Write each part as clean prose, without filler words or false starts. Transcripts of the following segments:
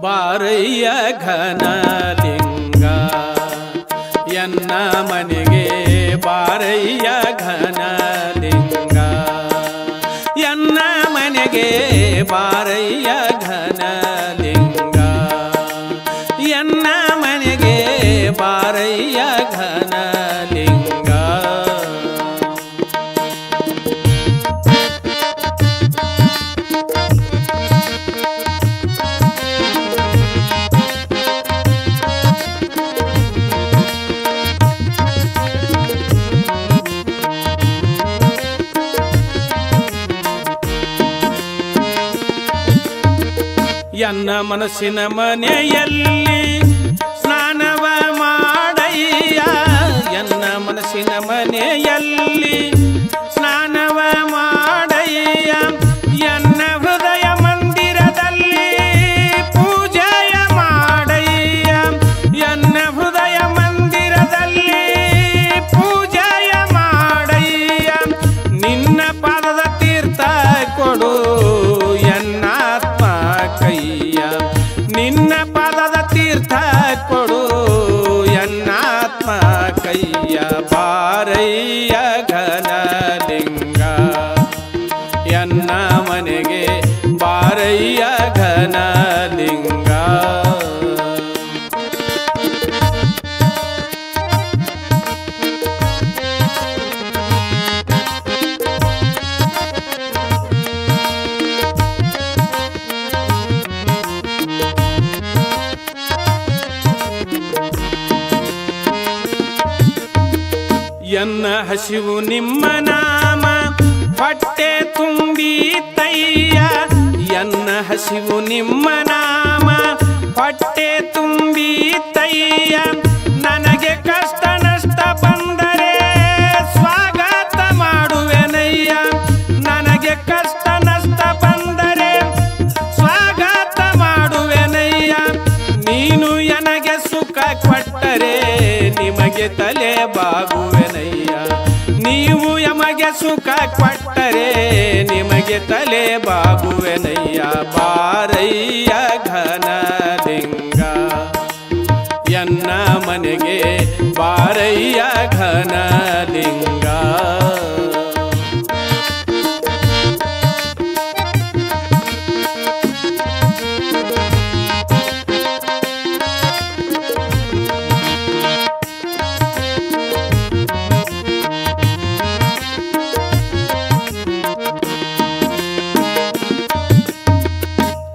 ಬಾರಯ್ಯ ಘನಲಿಂಗ ಎನ್ನ ಮನೆಗೆ ಬಾರಯ್ಯ ಘನಲಿಂಗ ಎನ್ನ ಮನೆಗೆ ಬಾರಯ್ಯ ಘನಲಿಂಗ ಎನ್ನ ಮನೆಗೆ ಬಾರಯ್ಯ ಘನಲಿಂಗ ಎನ್ನ ಮನಸ್ಸಿನ ಮನೆಯಲ್ಲಿ ಸ್ನಾನವ ಮಾಡಯ್ಯ ಎನ್ನ ಮನಸ್ಸಿನ ಮನೆಯಲ್ಲಿ ಸ್ನಾನವ ಮಾಡಯ್ಯ ಎನ್ನ ಹೃದಯ ಮಂದಿರದಲ್ಲಿ ಪೂಜೆಯ ಮಾಡಯ್ಯ ಎನ್ನ ಹೃದಯ ಮಂದಿರದಲ್ಲಿ ಪೂಜೆಯ ಮಾಡಯ್ಯ ನಿನ್ನ ಪಾದದ ತೀರ್ಥ ಕೊಡು ನಿನ್ನ ಪಾದದ ತೀರ್ಥ ಕೊಡು ಎನ್ನಾತ್ಮ ಕೈಯ ಬಾರಯ್ಯ ಘನಲಿಂಗ ಎನ್ನ ಮನೆಗೆ ಬಾರಯ್ಯ ಘನಲಿಂಗ ಎನ್ನ ಹಸಿವು ನಿಮ್ಮ ನಾಮ ಹೊಟ್ಟೆ ತುಂಬಿತಯ್ಯ ಎನ್ನ ಹಸಿವು ನಿಮ್ಮ ನಾಮ ಹೊಟ್ಟೆ ತುಂಬಿತಯ್ಯ ನನಗೆ ಕಷ್ಟ ನಷ್ಟ ಬಂದರೆ ಸ್ವಾಗತ ಮಾಡುವೆನಯ್ಯ ನನಗೆ ಕಷ್ಟ ನಷ್ಟ ಬಂದರೆ ಸ್ವಾಗತ ಮಾಡುವೆನಯ್ಯ ನೀನು ನನಗೆ ಸುಖ ಕೊಟ್ಟರೆ ನಿಮಗೆ ತಲೆ ಬಾಗುವೆನಯ್ಯ ನೀವು ಯಮಗೆ ಸುಖ ಕೊಟ್ಟರೆ ನಿಮಗೆ ತಲೆ ಬಾಗುವೆನಯ್ಯ ಬಾರಯ್ಯ ಘನಲಿಂಗ ಎನ್ನ ಮನೆಗೆ ಬಾರಯ್ಯ ಘನಲಿಂಗ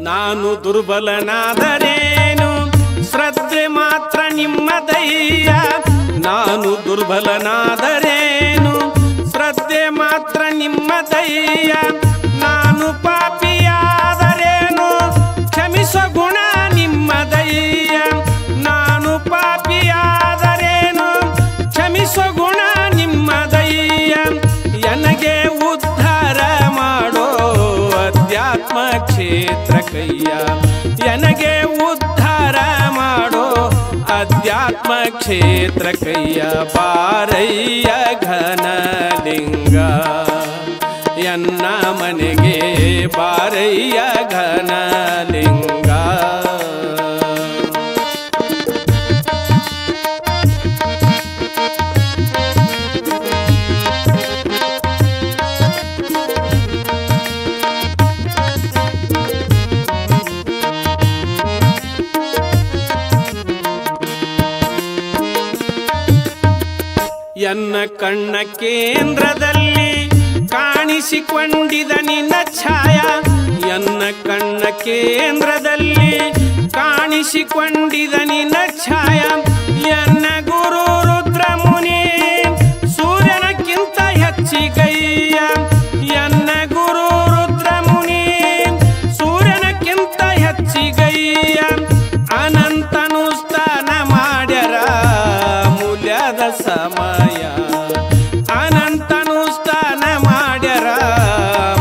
ನಾನು ದುರ್ಬಲನಾದರೇನು ಶ್ರದ್ಧೆ ಮಾತ್ರ ನಿಮ್ಮದಯ್ಯ ನಾನು ದುರ್ಬಲನಾದರೇನು ಶ್ರದ್ಧೆ ಮಾತ್ರ ನಿಮ್ಮದಯ್ಯ ನಾನು ಪಾಪಿಯಾದರೇನು ಕ್ಷಮಿಸೋ ಗುಣ ನಿಮ್ಮದಯ್ಯ ನಾನು ಪಾಪಿಯಾದರೇನು ಕ್ಷಮಿಸೋ ಗುಣ ನಿಮ್ಮದಯ್ಯ ನನಗೆ ಉದ್ಧಾರ ಮಾಡೋ ಅಧ್ಯಾತ್ಮ ಕ್ಷೇತ್ರ ಕಯ್ಯ ನನಗೆ ಉದ್ಧಾರ ಮಾಡೋ ಅಧ್ಯಾತ್ಮ ಕ್ಷೇತ್ರ ಕಯ್ಯ ಬಾರಯ್ಯ ಘನಲಿಂಗ ಎನ್ನ ಮನೆಗೆ ಬಾರಯ್ಯ ಘನಲಿಂಗ ಎನ್ನ ಕಣ್ಣ ಕೇಂದ್ರದಲ್ಲಿ ಕಾಣಿಸಿಕೊಂಡಿದ ನಿನ್ನ ಛಾಯ ಎನ್ನ ಕಣ್ಣ ಕೇಂದ್ರದಲ್ಲಿ ಕಾಣಿಸಿಕೊಂಡಿದ ನಿನ್ನ ಛಾಯ ಎನ್ನ ಗುರು ರುದ್ರಮುನಿ ಸೂರ್ಯನಕ್ಕಿಂತ ಹೆಚ್ಚಿಗಯ್ಯ ಎನ್ನ ಗುರು ರುದ್ರಮುನಿ ಸೂರ್ಯನಕ್ಕಿಂತ ಹೆಚ್ಚಿಗಯ್ಯ ಅನಂತನು ಸ್ಥಾನ ಮಾಡ್ಯರ ಮೂಲ್ಯದ ಸಮಯ ಅನಂತನು ಸ್ಥಾನ ಮಾಡ್ಯರ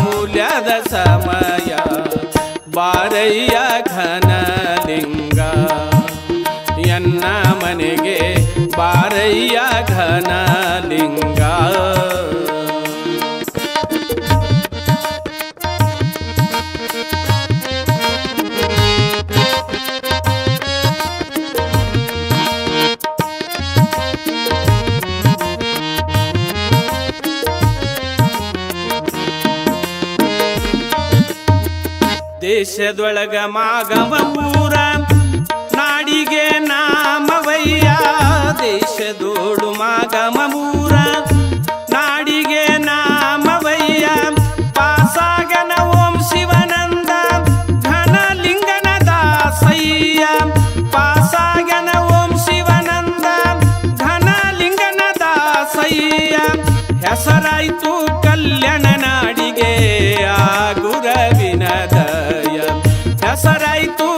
ಮೂಲ್ಯದ ಸಮಯ ಬಾರಯ್ಯ ಘನಲಿಂಗ ಎನ್ನ ಮನೆಗೆ ಬಾರಯ್ಯ ಘನಲಿಂಗ ದೇಶದೊಳಗ ಮಾಗವ ಊರ ನಾಡಿಗೆ ನಾಮವಯ್ಯ ದೇಶದೋಳು ಮಾಗಮ ಊರ ನಾಡಿಗೆ ನಾಮವಯ್ಯ ಪಾಸಾಗನ ಓಂ ಶಿವನಂದ ಘನಲಿಂಗನ ದಾಸಯ್ಯ ಪಾಸಾಗನ ಓಂ ಶಿವನಂದ ಘನಲಿಂಗನ ದಾಸಯ್ಯ ಹೆಸರಾಯ್ತು ಕಲ್ಯಾಣ ನಾಡಿಗೆ ಆ ಗುರವಿನ ದಯ ಹೆಸರಾಯ್ತು